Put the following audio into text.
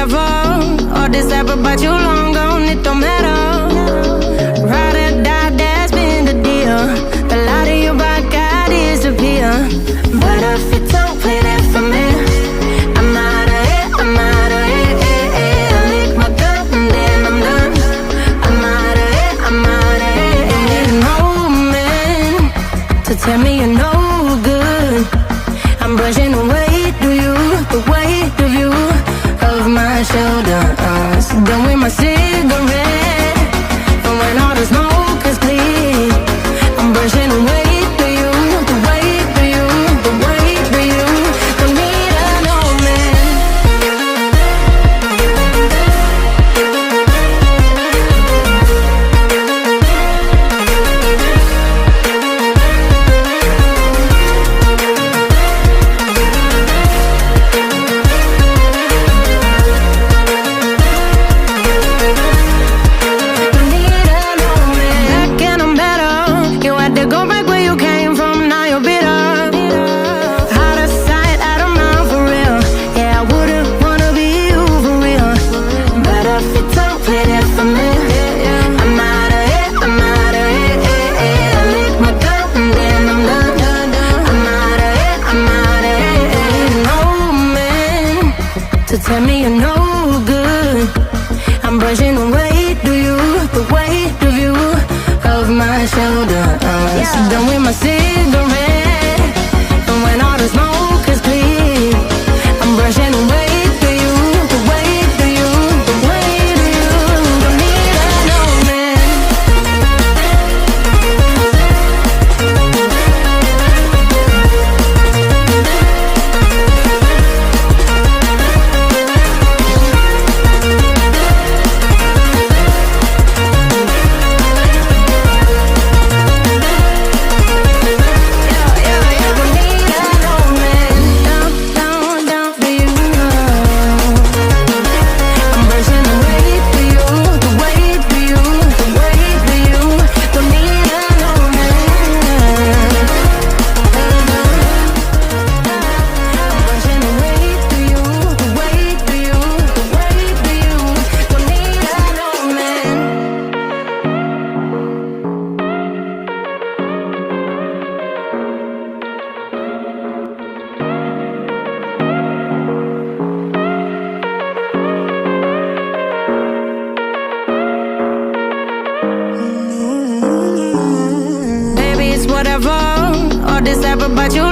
whatever. All this ever about you long gone, it don't matter. Ride or die, that's been the deal. The light of your back, I disappear. But if you don't play that for me, I'm out of it, I'm out of it. I lick my gun and then I'm done. I'm out of it, I'm out of it. And no man to tell me you're no good. I'm brushing the weight of you, the weight of you, of my shoulders. Done with my cigarette, and when all the smoke is clear, I'm brushing the weight of you, the weight of you, the weight of you. Don't need a no man. Tell me you're no good. I'm brushing the weight of you, the weight of you, of my shoulders. Done with my cigarette, and when all the smoke is clear, I'm brushing the weight of you, the weight of you, the weight of you. Don't need a no man. Whatever, all this ever about you